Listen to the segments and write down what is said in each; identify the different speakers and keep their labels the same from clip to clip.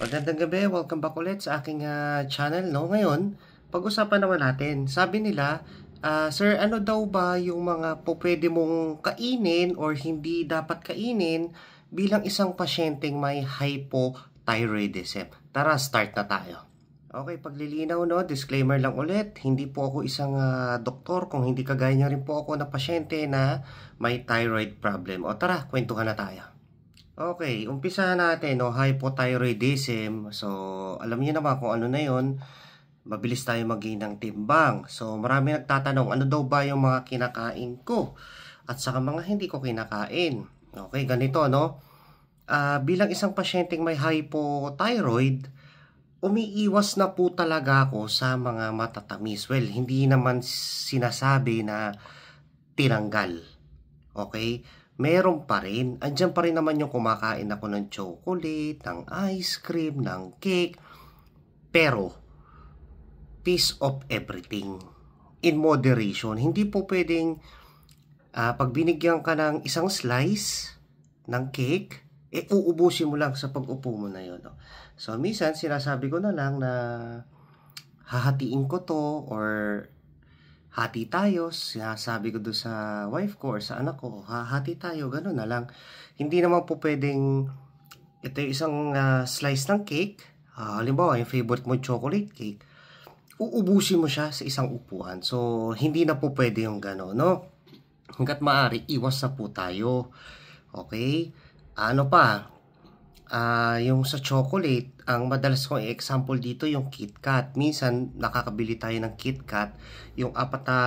Speaker 1: Magandang gabi, welcome back ulit sa aking channel. No? Ngayon, pag-usapan naman natin. Sabi nila, Sir, ano daw ba yung mga pwede mong kainin or hindi dapat kainin bilang isang pasyenteng may hypothyroidism? Tara, start na tayo. Okay, paglilinaw, no? Disclaimer lang ulit, hindi po ako isang doktor, kung hindi kagaya niya rin po ako na pasyente na may thyroid problem. O tara, kwentuhan na tayo. Okay, umpisa natin, no, hypothyroidism. So, alam niyo naman kung ano na 'yon. Mabilis tayo mag-gain ng timbang. So, marami nagtatanong, ano daw ba yung mga kinakain ko? At saka mga hindi ko kinakain. Okay, ganito, no? Bilang isang pasyenteng may hypothyroid, umiiwas na po talaga ako sa mga matatamis. Well, hindi naman sinasabi na tinanggal. Okay? Meron pa rin. Andiyan pa rin naman yung kumakain ako ng chocolate, ng ice cream, ng cake. Pero, piece of everything. In moderation. Hindi po pwedeng pag binigyan ka ng isang slice ng cake, uubusin mo lang sa pag-upo mo na yun. No? So, minsan, sinasabi ko na lang na hahatiin ko to or hati tayo, sinasabi ko doon sa wife ko or sa anak ko, hati tayo, gano'n na lang. Hindi naman po pwedeng, ito yung isang slice ng cake, halimbawa yung favorite mo chocolate cake, uubusin mo siya sa isang upuan. So, hindi na po pwede yung gano'n, no? Hanggat maaari, iwas na po tayo. Okay? Ano pa? Yung sa chocolate, ang madalas kong example dito yung KitKat. Minsan, nakakabili tayo ng KitKat, yung 4 na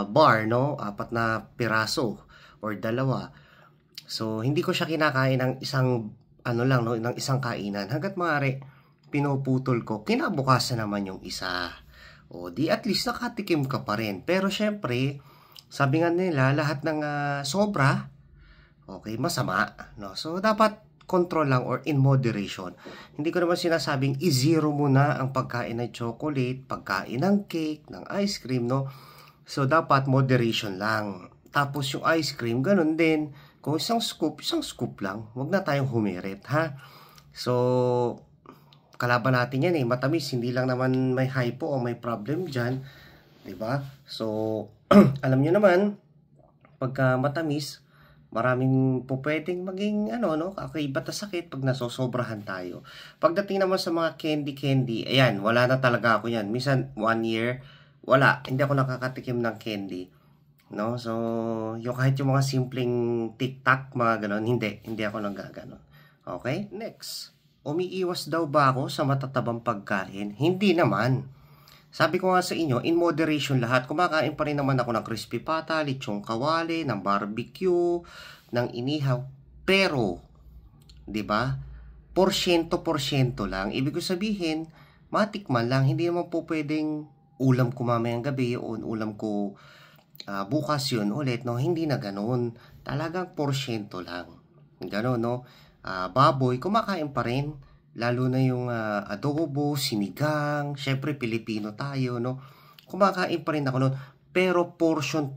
Speaker 1: bar, no? 4 na piraso or 2. So, hindi ko siya kinakain ng isang, ano lang, no? Ng isang kainan. Hanggat maaari, pinuputol ko. Kinabukasan naman yung isa. O, di at least nakatikim ka pa rin. Pero, syempre, sabi nga nila, lahat ng sobra, okay, masama, no? So, dapat control lang or in moderation. Hindi ko naman sinasabing i-zero mo na ang pagkain ng chocolate, pagkain ng cake, ng ice cream, no? So, dapat moderation lang. Tapos yung ice cream, ganun din. Kung isang scoop lang. Huwag na tayong humirit, ha? So, kalaban natin yan eh. Matamis, hindi lang naman may hypo o may problem dyan. Diba? So, alam nyo naman, pagka matamis, maraming po pwedeng maging kakaiba na sakit pag nasosobrahan tayo. Pagdating naman sa mga candy, ayan, wala na talaga ako yan. Minsan, 1 year, wala. Hindi ako nakakatikim ng candy. No? So, yung kahit yung mga simpleng tic-tac, mga ganon, hindi ako nanggaganon. Okay? Next. Umiiwas daw ba ako sa matatabang pagkain? Hindi naman. Sabi ko nga sa inyo, in moderation lahat. Kumakain pa rin naman ako ng crispy pata, lechong kawali, ng barbecue, ng inihaw. Pero, 'di ba? Porsyento lang. Ibig ko sabihin, matikman lang. Hindi naman po pwedeng ulam ko mamayang gabi o ulam ko bukas yun ulit. No? Hindi na ganoon. Talagang porsyento lang. Ganoon, no? Baboy, kumakain pa rin. Lalo na yung adobo, sinigang, syempre Pilipino tayo, no? Kumakain pa rin ako nun, pero portion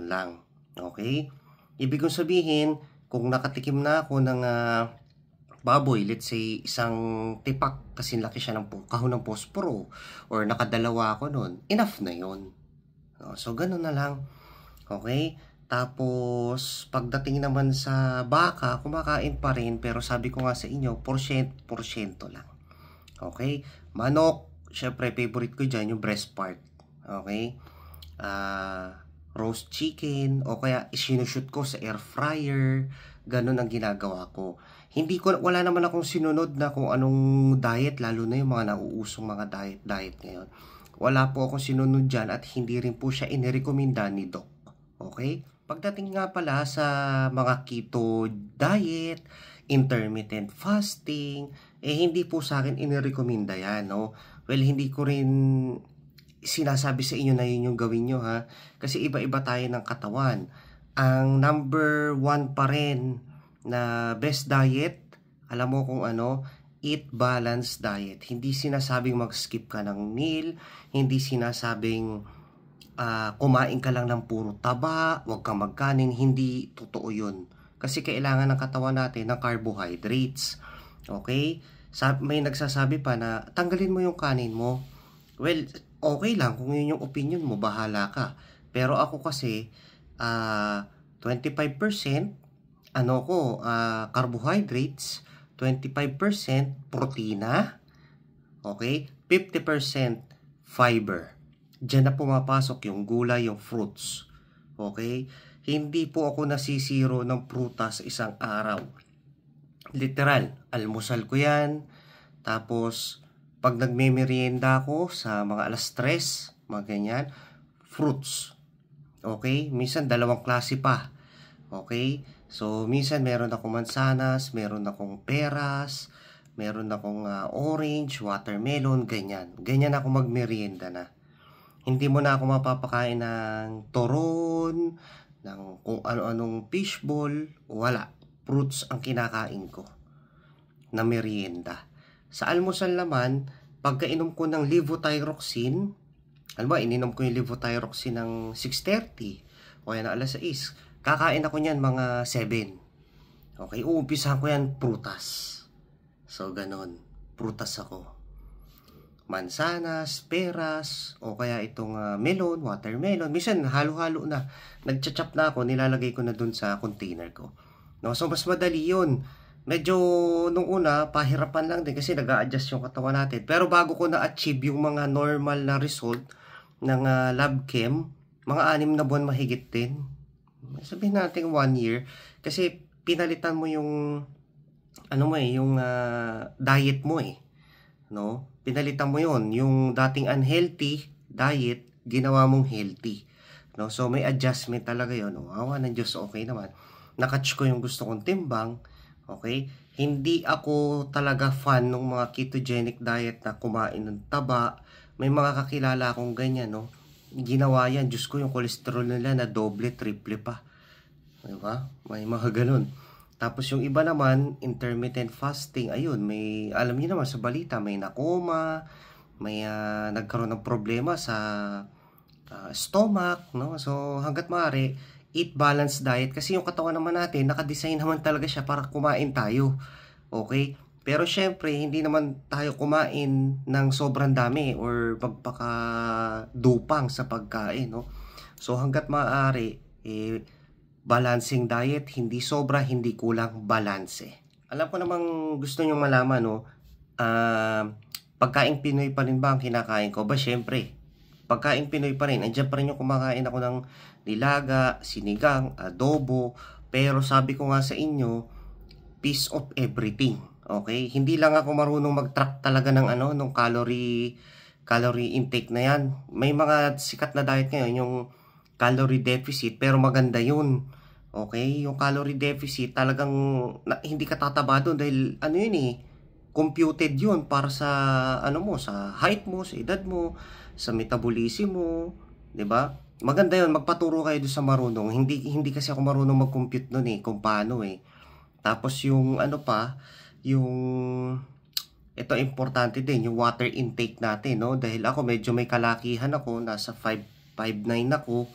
Speaker 1: lang. Okay? Ibig kong sabihin, kung nakatikim na ako ng baboy, let's say isang tipak, kasi laki siya ng kahon ng posporo, or nakadalawa ako nun, enough na yun. No? So, ganun na lang. Okay? Tapos, pagdating naman sa baka, kumakain pa rin, pero sabi ko nga sa inyo, porsyento lang. Okay? Manok, syempre, favorite ko dyan, yung breast part. Okay? Roast chicken, o kaya isinushoot ko sa air fryer, ganun ang ginagawa ko. Wala naman akong sinunod na kung anong diet, lalo na yung mga nauusong mga diet ngayon. Wala po akong sinunod dyan at hindi rin po siya inirekomenda ni Doc. Okay? Pagdating nga pala sa mga keto diet, intermittent fasting, hindi po sa akin inirekomenda yan, no? Well, hindi ko rin sinasabi sa inyo na yun yung gawin nyo, ha? Kasi iba-iba tayo ng katawan. Ang number 1 pa rin na best diet, alam mo kung ano, eat balanced diet. Hindi sinasabing mag-skip ka ng meal, hindi sinasabing kumain ka lang ng puro taba, huwag kang magkanin, hindi totoo yun. Kasi kailangan ng katawan natin ng carbohydrates. Okay? May nagsasabi pa na tanggalin mo yung kanin mo. Well, okay lang kung yun yung opinion mo, bahala ka. Pero ako kasi 25% carbohydrates, 25% protina, okay? 50% fiber. Diyan na pumapasok yung gulay, yung fruits. Okay? Hindi po ako nasisiro ng prutas sa isang araw. Literal, almusal ko yan. Tapos, pag nagme-merienda ako sa mga alas 3, mga ganyan, fruits. Okay? Minsan, dalawang klase pa. Okay? So, minsan meron akong mansanas, meron akong peras, meron akong orange, watermelon, ganyan. Ganyan ako magmerienda na. Hindi mo na ako mapapakain ng toron, ng kung ano-anong fishball, wala. Fruits ang kinakain ko na merienda. Sa almusal naman, pagkainom ko ng levothyroxine, alam ba, ininom ko yung levothyroxine ng 6:30 o yan alas 6. Kakain ako niyan mga 7. Okay, uumpisahan ko yan prutas. So, ganon. Prutas ako. Mansanas, peras, o kaya itong melon, watermelon. Minsan, halo-halo na. Nagcha-chop na ako, nilalagay ko na dun sa container ko. No? So, mas madali yun. Medyo, nung una, pahirapan lang din kasi nag-a-adjust yung katawan natin. Pero bago ko na-achieve yung mga normal na result ng lab chem, mga 6 na buwan mahigit din. Sabihin natin 1 year. Kasi, pinalitan mo yung, yung diet mo eh. No? Pinalitan mo yon, yung dating unhealthy diet, ginawa mong healthy. No? So, may adjustment talaga yun. No? Awa ng Diyos, okay naman. Nakatch ko yung gusto kong timbang. Okay? Hindi ako talaga fan ng mga ketogenic diet na kumain ng taba. May mga kakilala akong ganyan, no? Ginawa yan. Diyos ko, yung cholesterol nila na doble, triple pa. Diba? May mga ganun. Tapos yung iba naman, intermittent fasting, ayun, may, alam niyo naman sa balita, may nakoma, may nagkaroon ng problema sa stomach, no? So, hanggat maaari, eat balanced diet kasi yung katawan naman natin, nakadesign naman talaga siya para kumain tayo. Okay? Pero syempre, hindi naman tayo kumain ng sobrang dami or magpaka-dupang sa pagkain, no? So, hanggat maaari, balancing diet, hindi sobra, hindi kulang, balanse. Alam ko namang gusto nyong malaman, no? Pagkain Pinoy pa rin ba ang kinakain ko? Ba, syempre, pagkain Pinoy pa rin. Andiyan pa rin yung kumakain ako ng nilaga, sinigang, adobo. Pero sabi ko nga sa inyo, piece of everything. Okay? Hindi lang ako marunong mag-track talaga ng ng calorie intake na yan. May mga sikat na diet ngayon, yung calorie deficit, pero maganda yun. Okay? Yung calorie deficit, talagang hindi ka tataba doon dahil yun computed yun para sa sa height mo, sa edad mo, sa metabolism mo, 'di ba? Maganda yun, magpaturo kayo doon sa marunong. Hindi kasi ako marunong mag-compute noon kung paano Tapos yung yung ito importante din, yung water intake natin, no? Dahil ako medyo may kalakihan ako, nasa 5'9" ako.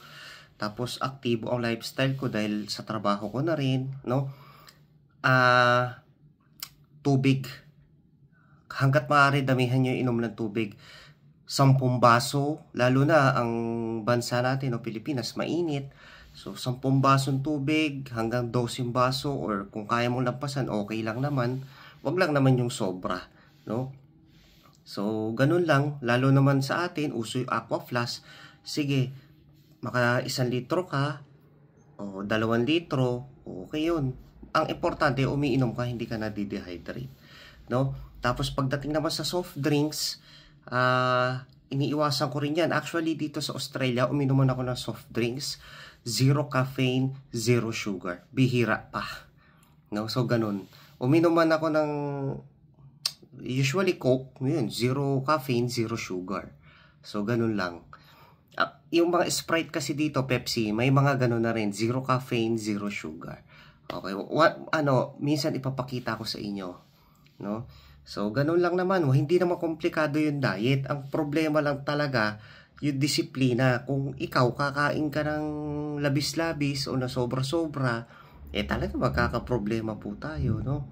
Speaker 1: Tapos aktibo ang lifestyle ko dahil sa trabaho ko na rin, no? Tubig. Hanggat maaari, damihan nyo inom ng tubig. 10 baso, lalo na ang bansa natin, Pilipinas, mainit. So, 10 basong tubig hanggang 12 baso or kung kaya mong lampasan, okay lang naman. Wag lang naman yung sobra, no? So, ganun lang. Lalo naman sa atin, uso yung aqua flask. Sige, maka 1 litro ka o 2 litro, okay yun. Ang importante, umiinom ka, hindi ka na-dehydrate, no? Tapos pagdating naman sa soft drinks, iniiwasan ko rin yan. Actually, dito sa Australia, uminom ako ng soft drinks. 0 caffeine, 0 sugar. Bihira pa. No? So, ganun. Uminom man ako ng usually Coke, yun, 0 caffeine, 0 sugar. So, ganun lang. Yung mga Sprite kasi dito, Pepsi, may mga ganun na rin. 0 caffeine, 0 sugar. Okay. Minsan ipapakita ko sa inyo. No? So, ganun lang naman. Hindi naman komplikado yung diet. Ang problema lang talaga, yung disiplina. Kung ikaw kakain ka ng labis-labis o na sobra-sobra, talaga magkakaproblema po tayo, no?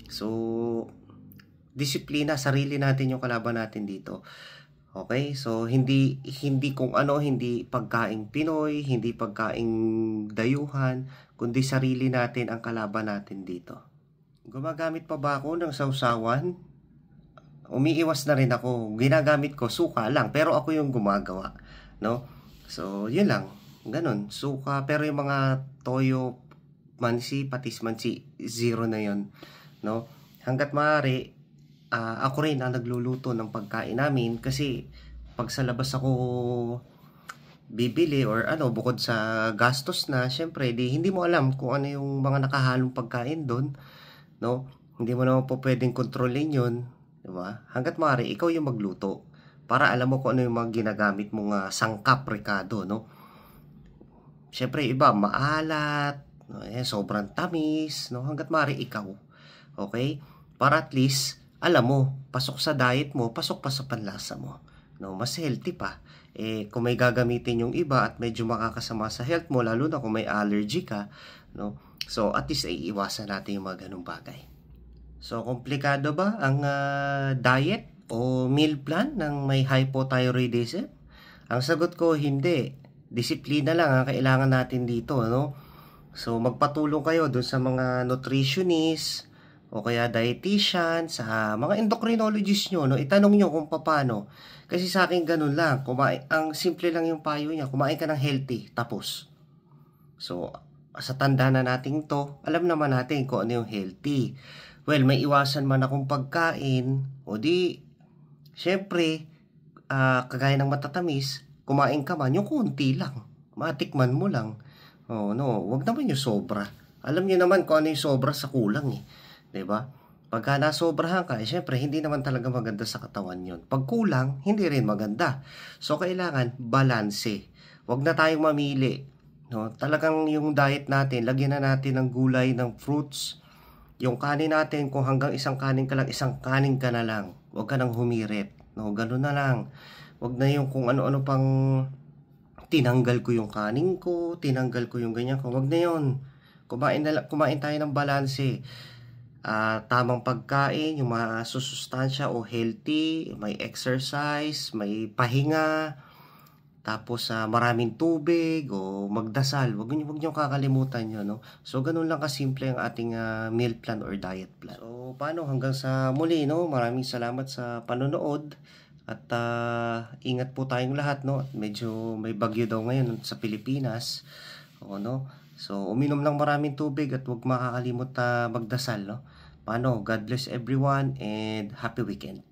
Speaker 1: So, disiplina, sarili natin yung kalaban natin dito. Okay? So, hindi kung ano, hindi pagkaing Pinoy, hindi pagkaing dayuhan, kundi sarili natin ang kalaban natin dito. Gumagamit pa ba ako ng sausawan? Umiiwas na rin ako. Ginagamit ko suka lang, pero ako yung gumagawa, no? So, yun lang. Ganun, suka. Pero yung mga toyo, mansi, patis mansi, zero na yun, no? Hanggat maaari, ako rin ang nagluluto ng pagkain namin kasi pag sa labas ako bibili or ano, bukod sa gastos na, syempre, hindi mo alam kung ano yung mga nakahalong pagkain doon, no? Hindi mo naman po pwedeng kontrolin yun, di ba? Hanggat maaari, ikaw yung magluto para alam mo kung ano yung mga ginagamit mong sangkap, Ricardo, no? Syempre, iba, maalat, no? Sobrang tamis, no? Hanggat maaari, ikaw. Okay? Para at least, alam mo, pasok sa diet mo, pasok pa sa panlasa mo. No? Mas healthy pa. Kung may gagamitin yung iba at medyo makakasama sa health mo, lalo na kung may allergy ka, no? So, at least ay iwasan natin yung mga ganung bagay. So, komplikado ba ang diet o meal plan ng may hypothyroidism? Ang sagot ko, hindi. Disiplina lang ang kailangan natin dito, no? So, magpatulong kayo dun sa mga nutritionist o kaya dietitian, sa mga endocrinologist nyo, no? Itanong nyo kung paano. Kasi sa akin ganun lang. Ang simple lang yung payo niya. Kumain ka ng healthy. Tapos. So, sa tanda na natin to, alam naman natin kung ano yung healthy. Well, may iwasan man akong pagkain, o di, syempre, kagaya ng matatamis, kumain ka man, yung konti lang. Matikman mo lang. Oh, no, wag naman yung sobra. Alam niyo naman kung ano yung sobra sa kulang eh. 'Di ba? Pagka nasobrahan ka, syempre, hindi naman talaga maganda sa katawan yon. Pag kulang, hindi rin maganda. So, kailangan balanse. Wag na tayong mamili. No? Talagang yung diet natin, lagyan na natin ng gulay, ng fruits. Yung kanin natin, kung hanggang isang kanin ka lang, isang kanin ka na lang. Huwag ka nang humirit. No? Ganun na lang. Huwag na yung kung ano-ano pang tinanggal ko yung kanin ko, tinanggal ko yung ganyan ko. Huwag na yun. Kumain tayo ng balanse. Tamang pagkain, yung masusustansya o healthy, may exercise, may pahinga, tapos maraming tubig o magdasal. Huwag niyo kakalimutan yun, no? So, ganun lang kasimple ang ating meal plan or diet plan. So, paano? Hanggang sa muli, no? Maraming salamat sa panonood. At ingat po tayong lahat, no? Medyo may bagyo daw ngayon sa Pilipinas. O, no? So, uminom ng maraming tubig at huwag makakalimot magdasal, no? Paano? God bless everyone and happy weekend.